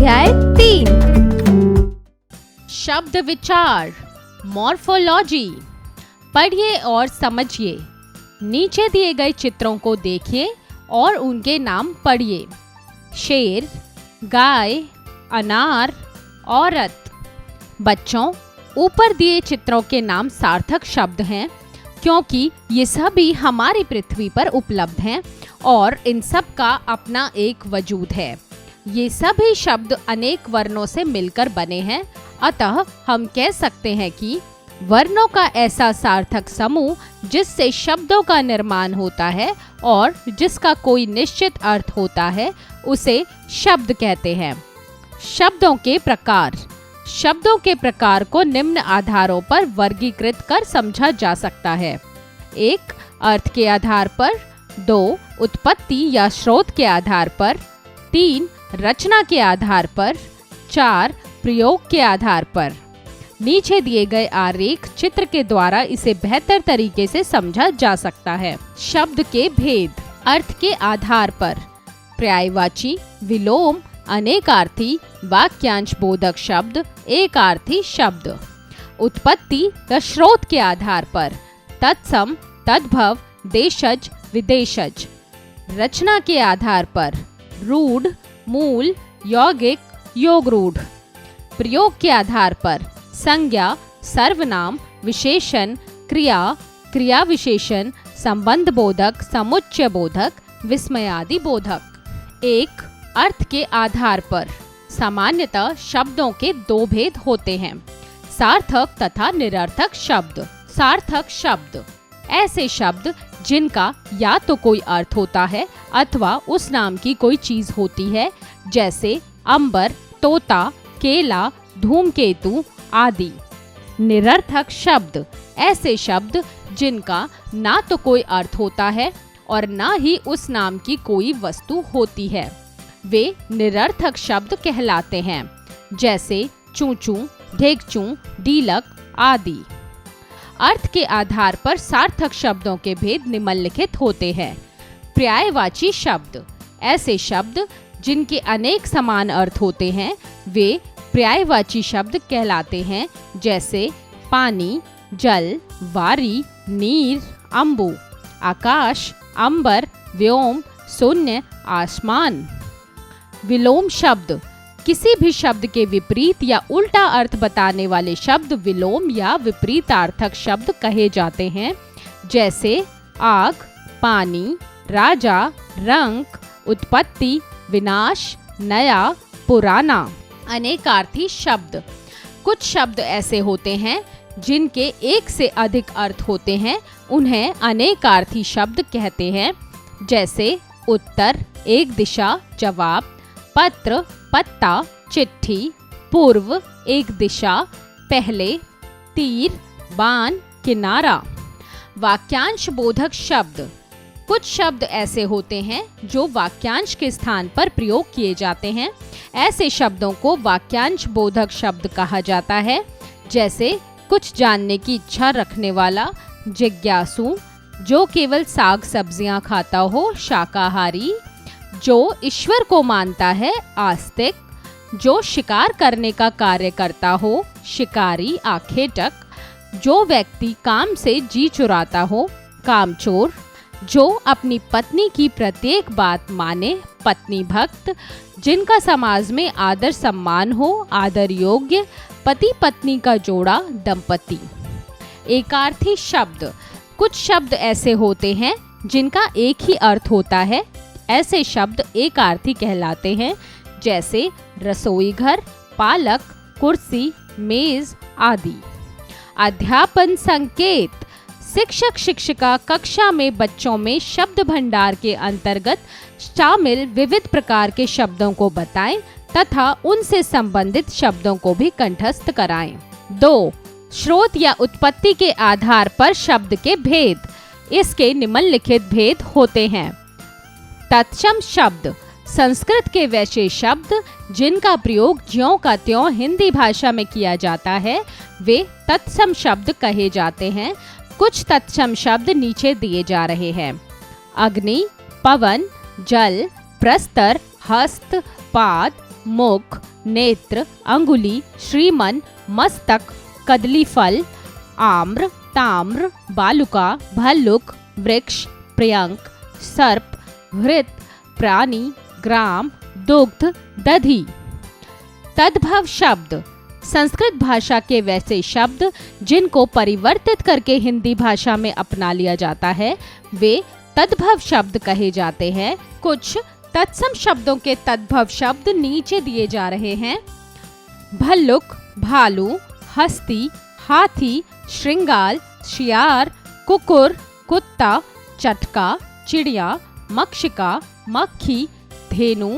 अध्याय 3 शब्द विचार मॉर्फोलॉजी। पढ़िए और समझिए। नीचे दिए गए चित्रों को देखिए और उनके नाम पढ़िए। शेर, गाय, अनार, औरत। बच्चों, ऊपर दिए चित्रों के नाम सार्थक शब्द हैं क्योंकि ये सभी हमारी पृथ्वी पर उपलब्ध हैं और इन सब का अपना एक वजूद है। ये सभी शब्द अनेक वर्णों से मिलकर बने हैं, अतः हम कह सकते हैं कि वर्णों का ऐसा सार्थक समूह जिससे शब्दों का निर्माण होता है और जिसका कोई निश्चित अर्थ होता है, उसे शब्द कहते हैं। शब्दों के प्रकार। शब्दों के प्रकार को निम्न आधारों पर वर्गीकृत कर समझा जा सकता है। 1. अर्थ के आधार पर। 2. उत्पत्ति या स्रोत के आधार पर। 3. रचना के आधार पर। 4. प्रयोग के आधार पर। नीचे दिए गए आरेख चित्र के द्वारा इसे बेहतर तरीके से समझा जा सकता है। शब्द के भेद। अर्थ के आधार पर पर्यायवाची, विलोम, अनेकार्थी, वाक्यांश बोधक शब्द, एकार्थी शब्द। उत्पत्ति या स्रोत के आधार पर तत्सम, तद्भव, देशज, विदेशज। रचना के आधार पर रूढ़, मूल, यौगिक, योगरूढ़। प्रयोग के आधार पर संज्ञा, सर्वनाम, विशेषण, क्रिया, क्रिया विशेषण, संबंध बोधक, समुच्चय बोधक, विस्मयादि बोधक। 1. अर्थ के आधार पर। सामान्यतः शब्दों के 2 भेद होते हैं, सार्थक तथा निरर्थक शब्द। सार्थक शब्द ऐसे शब्द जिनका या तो कोई अर्थ होता है अथवा उस नाम की कोई चीज होती है, जैसे अंबर, तोता, केला, धूमकेतु आदि। निरर्थक शब्द ऐसे शब्द जिनका ना तो कोई अर्थ होता है और ना ही उस नाम की कोई वस्तु होती है, वे निरर्थक शब्द कहलाते हैं, जैसे चूचू, ढेकचू, डीलक आदि। अर्थ के आधार पर सार्थक शब्दों के भेद निम्नलिखित होते हैं। पर्यायवाची शब्द ऐसे शब्द जिनके अनेक समान अर्थ होते हैं, वे पर्यायवाची शब्द कहलाते हैं, जैसे पानी, जल, वारी, नीर, अंबु, आकाश, अंबर, व्योम, शून्य, आसमान। विलोम शब्द किसी भी शब्द के विपरीत या उल्टा अर्थ बताने वाले शब्द विलोम या विपरीतार्थक शब्द कहे जाते हैं, जैसे आग, पानी, राजा, रंग, उत्पत्ति, विनाश, नया, पुराना। अनेकार्थी शब्द कुछ शब्द ऐसे होते हैं जिनके एक से अधिक अर्थ होते हैं, उन्हें अनेकार्थी शब्द कहते हैं, जैसे उत्तर, एक दिशा, जवाब, पत्र, पत्ता, चिट्ठी, पूर्व, एक दिशा, पहले, तीर, बाण, किनारा। वाक्यांश बोधक शब्द कुछ शब्द ऐसे होते हैं जो वाक्यांश के स्थान पर प्रयोग किए जाते हैं, ऐसे शब्दों को वाक्यांश बोधक शब्द कहा जाता है, जैसे कुछ जानने की इच्छा रखने वाला, जिज्ञासु, जो केवल साग सब्जियां खाता हो, शाकाहारी, जो ईश्वर को मानता है, आस्तिक, जो शिकार करने का कार्य करता हो, शिकारी, आखेटक, जो व्यक्ति काम से जी चुराता हो, कामचोर, जो अपनी पत्नी की प्रत्येक बात माने, पत्नी भक्त, जिनका समाज में आदर सम्मान हो, आदर योग्य, पति पत्नी का जोड़ा, दंपति। एकार्थी शब्द कुछ शब्द ऐसे होते हैं जिनका एक ही अर्थ होता है, ऐसे शब्द एकार्थी कहलाते हैं, जैसे रसोई घर, पालक, कुर्सी, मेज आदि। अध्यापन संकेत शिक्षक शिक्षिका कक्षा में बच्चों में शब्द भंडार के अंतर्गत शामिल विविध प्रकार के शब्दों को बताएं तथा उनसे संबंधित शब्दों को भी कंठस्थ कराएं। 2. स्रोत या उत्पत्ति के आधार पर शब्द के भेद। इसके निम्नलिखित भेद होते हैं। तत्सम शब्द संस्कृत के वैसे शब्द जिनका प्रयोग ज्यों का त्यों हिंदी भाषा में किया जाता है, वे तत्सम शब्द कहे जाते हैं। कुछ तत्सम शब्द नीचे दिए जा रहे हैं। अग्नि, पवन, जल, प्रस्तर, हस्त, पाद, मुख, नेत्र, अंगुली, श्रीमन, मस्तक, कदली फल, आम्र, ताम्र, बालुका, भल्लुक, वृक्ष, पर्यंक, सर्प, घृत, प्राणी, ग्राम, दुग्ध, दधि। तद्भव शब्द संस्कृत भाषा के वैसे शब्द जिनको परिवर्तित करके हिंदी भाषा में अपना लिया जाता है वे तद्भव शब्द कहे जाते हैं। कुछ तत्सम शब्दों के तद्भव शब्द नीचे दिए जा रहे हैं। भल्लुक, भालू, हस्ती, हाथी, श्रृंगाल, शियार, कुकुर, कुत्ता, चटका, चिड़िया, मक्षिका, मक्खी, धेनु,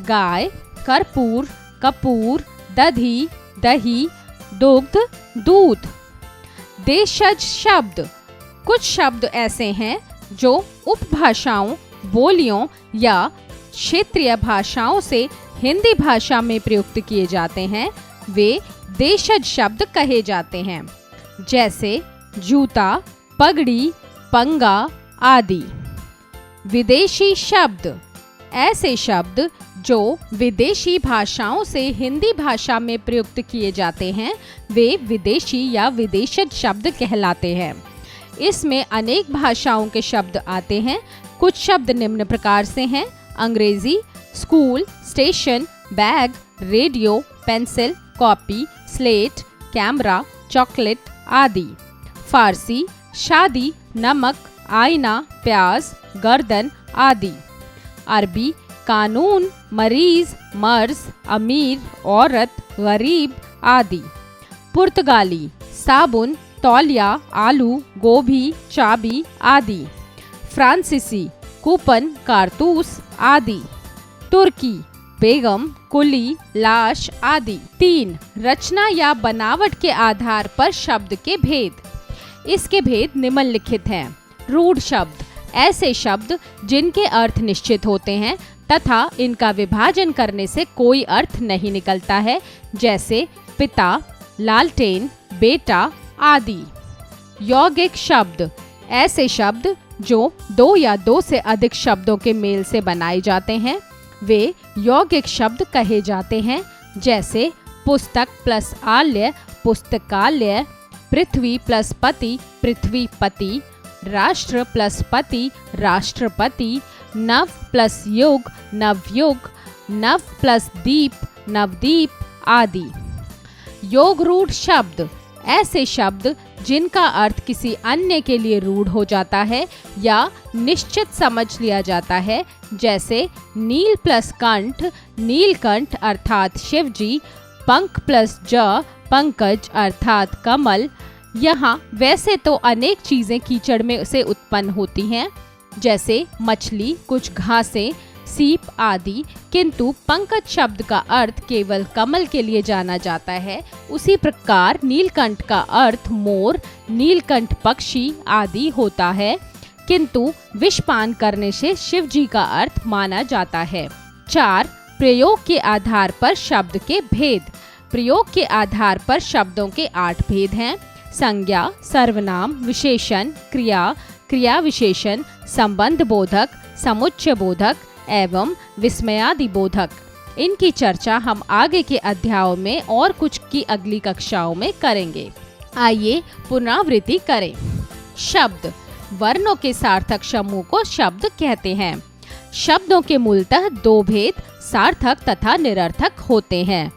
गाय, कर्पूर, कपूर, दधी, दही, दुग्ध, दूध। देशज शब्द कुछ शब्द ऐसे हैं जो उपभाषाओं, बोलियों या क्षेत्रीय भाषाओं से हिंदी भाषा में प्रयुक्त किए जाते हैं, वे देशज शब्द कहे जाते हैं, जैसे जूता, पगड़ी, पंगा आदि। विदेशी शब्द ऐसे शब्द जो विदेशी भाषाओं से हिंदी भाषा में प्रयुक्त किए जाते हैं, वे विदेशी या विदेशज शब्द कहलाते हैं। इसमें अनेक भाषाओं के शब्द आते हैं। कुछ शब्द निम्न प्रकार से हैं: अंग्रेजी, school, station, bag, radio, pencil, copy, slate, camera, chocolate आदि। फारसी, शादी, नमक, आईना, प्याज, गर्दन आदि। अरबी, कानून, मरीज, मर्ज, अमीर, औरत, गरीब आदि। पुर्तगाली, साबुन, तौलिया, आलू, गोभी, चाबी आदि। फ्रांसीसी, कूपन, कारतूस आदि। तुर्की, बेगम, कुली, लाश आदि। 3. रचना या बनावट के आधार पर शब्द के भेद। इसके भेद निम्नलिखित हैं। रूढ़ शब्द ऐसे शब्द जिनके अर्थ निश्चित होते हैं तथा इनका विभाजन करने से कोई अर्थ नहीं निकलता है, जैसे पिता, लालटेन, बेटा आदि। यौगिक शब्द ऐसे शब्द जो दो या दो से अधिक शब्दों के मेल से बनाए जाते हैं, वे यौगिक शब्द कहे जाते हैं, जैसे पुस्तक प्लस आल्य, पुस्तकालय, पृथ्वी प्लस पति, पृथ्वीपति, राष्ट्र प्लस पति, राष्ट्रपति, नव प्लस युग, नवयुग, नव प्लस दीप, नवदीप आदि। योग रूढ़ शब्द ऐसे शब्द जिनका अर्थ किसी अन्य के लिए रूढ़ हो जाता है या निश्चित समझ लिया जाता है, जैसे नील प्लस कंठ, नीलकंठ अर्थात शिवजी, पंख प्लस ज, पंकज अर्थात कमल। यहाँ वैसे तो अनेक चीजें कीचड़ में से उत्पन्न होती हैं, जैसे मछली, कुछ घासें, सीप आदि, किंतु पंकज शब्द का अर्थ केवल कमल के लिए जाना जाता है। उसी प्रकार नीलकंठ का अर्थ मोर, नीलकंठ पक्षी आदि होता है, किंतु विषपान करने से शिव जी का अर्थ माना जाता है। 4. प्रयोग के आधार पर शब्द के भेद। प्रयोग के आधार पर शब्दों के 8 भेद हैं। संज्ञा, सर्वनाम, विशेषण, क्रिया, क्रिया विशेषण, संबंध बोधक, समुच्चय बोधक एवं विस्मयादि बोधक। इनकी चर्चा हम आगे के अध्यायों में और कुछ की अगली कक्षाओं में करेंगे। आइए पुनरावृत्ति करें। शब्द वर्णों के सार्थक समूह को शब्द कहते हैं। शब्दों के मूलतः 2 भेद सार्थक तथा निरर्थक होते हैं।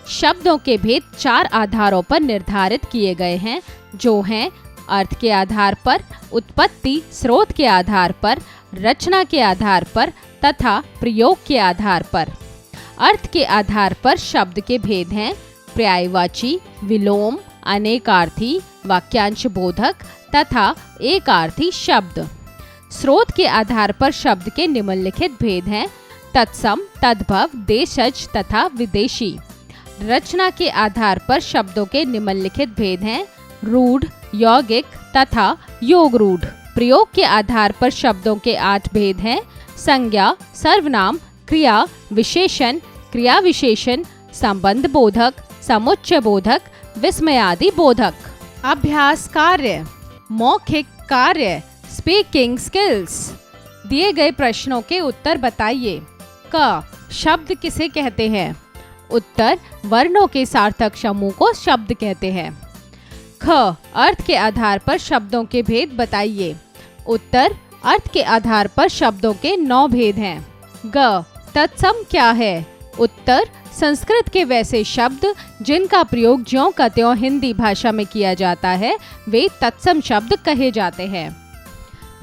शब्दों के भेद 4 आधारों पर निर्धारित किए गए हैं, जो हैं अर्थ के आधार पर, उत्पत्ति स्रोत के आधार पर, रचना के आधार पर तथा प्रयोग के आधार पर। अर्थ के आधार पर शब्द के भेद हैं पर्यायवाची, विलोम, अनेकार्थी, वाक्यांश बोधक तथा एकार्थी शब्द। स्रोत के आधार पर शब्द के निम्नलिखित भेद हैं तत्सम, तद्भव, देशज तथा विदेशी। रचना के आधार पर शब्दों के निम्नलिखित भेद हैं रूढ़, यौगिक तथा योग रूढ़। प्रयोग के आधार पर शब्दों के 8 भेद हैं संज्ञा, सर्वनाम, क्रिया, विशेषण, क्रिया विशेषण, संबंध बोधक, समुच्चय बोधक, विस्मयादि बोधक। अभ्यास कार्य, मौखिक कार्य, स्पीकिंग स्किल्स। दिए गए प्रश्नों के उत्तर बताइए। क शब्द किसे कहते हैं? उत्तर, वर्णों के सार्थक समूह को शब्द कहते हैं। ख, अर्थ के आधार पर शब्दों के भेद बताइए। उत्तर, अर्थ के आधार पर शब्दों के 9 भेद हैं। ग, तत्सम क्या है? उत्तर, संस्कृत के वैसे शब्द जिनका प्रयोग ज्यों का त्यों हिंदी भाषा में किया जाता है वे तत्सम शब्द कहे जाते हैं।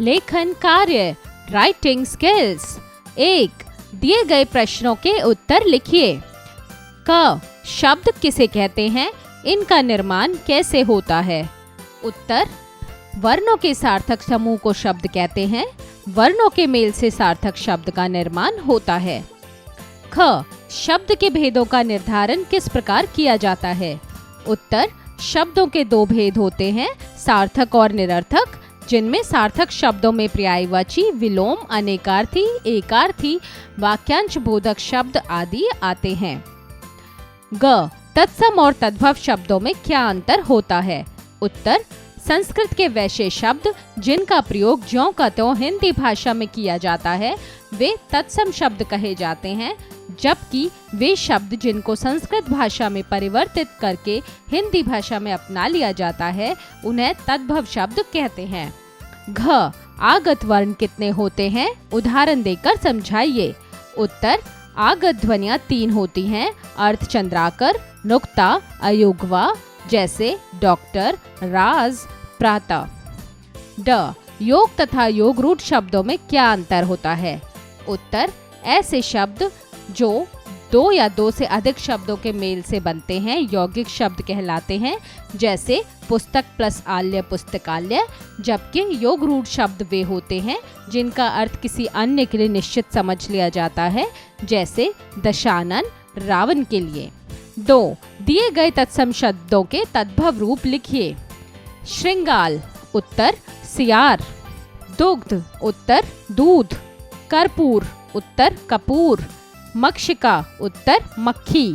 लेखन कार्य, राइटिंग स्किल्स। 1, दिए गए प्रश्नों के उत्तर लिखिए। क, शब्द किसे कहते हैं? इनका निर्माण कैसे होता है? उत्तर, वर्णों के सार्थक समूह को शब्द कहते हैं। वर्णों के मेल से सार्थक शब्द का निर्माण होता है। ख, शब्द के भेदों का निर्धारण किस प्रकार किया जाता है? उत्तर, शब्दों के 2 भेद होते हैं, सार्थक और निरर्थक, जिनमें सार्थक शब्दों में पर्यायवाची, विलोम, अनेकार्थी, एकार्थी, वाक्यांश बोधक शब्द आदि आते हैं। ग, तत्सम और तद्भव शब्दों में क्या अंतर होता है? उत्तर, संस्कृत के वैसे शब्द जिनका प्रयोग ज्यों का त्यों हिंदी भाषा में किया जाता है वे तत्सम शब्द कहे जाते हैं, जबकि वे शब्द जिनको संस्कृत भाषा में परिवर्तित करके हिंदी भाषा में अपना लिया जाता है उन्हें तद्भव शब्द कहते हैं। घ, आगत वर्ण कितने होते हैं? उदाहरण देकर समझाइए। उत्तर, आगत ध्वनियाँ 3 होती हैं, अर्धचंद्राकर, नुक्ता, अयुग्वा, जैसे डॉक्टर, राज, प्रातः। ड, योग तथा योग रूढ़ शब्दों में क्या अंतर होता है? उत्तर, ऐसे शब्द जो 2 या 2 से अधिक शब्दों के मेल से बनते हैं यौगिक शब्द कहलाते हैं, जैसे पुस्तक प्लस आल्य पुस्तकालय, जबकि योग रूढ़ शब्द वे होते हैं जिनका अर्थ किसी अन्य के लिए निश्चित समझ लिया जाता है, जैसे दशानन, रावण के लिए। 2, दिए गए तत्सम शब्दों के तद्भव रूप लिखिए। श्रृंगाल, उत्तर, सियार। दुग्ध, उत्तर, दूध। कर्पूर, उत्तर, कपूर। मक्षिका, उत्तर, मक्खी।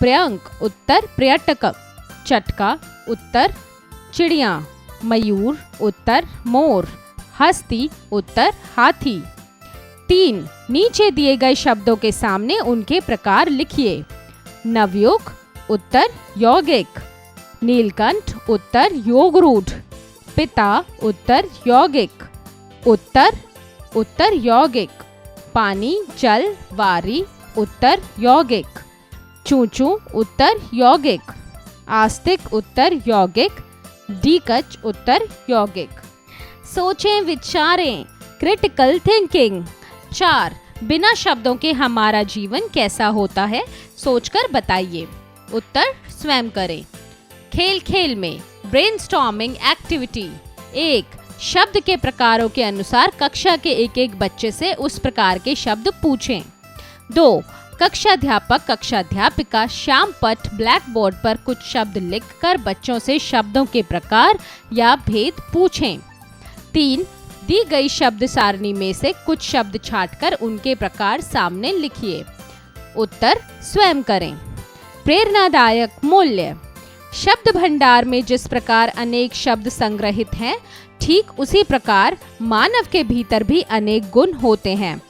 पर्यंक, उत्तर, पर्यटक। चटका, उत्तर, चिड़िया। मयूर, उत्तर, मोर। हस्ती, उत्तर, हाथी। 3, नीचे दिए गए शब्दों के सामने उनके प्रकार लिखिए। नवयुग, उत्तर, यौगिक। नीलकंठ, उत्तर, योगरूढ़। पिता, उत्तर, यौगिक। उत्तर यौगिक। पानी, जल, वारी, उत्तर, यौगिक। चूचू, उत्तर, यौगिक। आस्तिक, उत्तर, यौगिक। डीकच, उत्तर, यौगिक। सोचें, विचारें, क्रिटिकल थिंकिंग। 4, बिना शब्दों के हमारा जीवन कैसा होता है? सोचकर बताइए। उत्तर स्वयं करें। खेल खेल में, ब्रेनस्टॉर्मिंग एक्टिविटी। 1, शब्द के प्रकारों के अनुसार कक्षा के एक एक बच्चे से उस प्रकार के शब्द पूछें। 2, कक्षाध्यापक कक्षाध्यापिका श्याम पट ब्लैक बोर्ड पर कुछ शब्द लिखकर बच्चों से शब्दों के प्रकार या भेद पूछें। 3, दी गई शब्द सारणी में से कुछ शब्द छांटकर उनके प्रकार सामने लिखिए। उत्तर स्वयं करें। प्रेरणादायक मूल्य। शब्द भंडार में जिस प्रकार अनेक शब्द संग्रहित हैं, ठीक उसी प्रकार मानव के भीतर भी अनेक गुण होते हैं,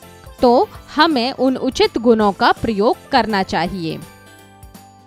तो हमें उन उचित गुणों का प्रयोग करना चाहिए।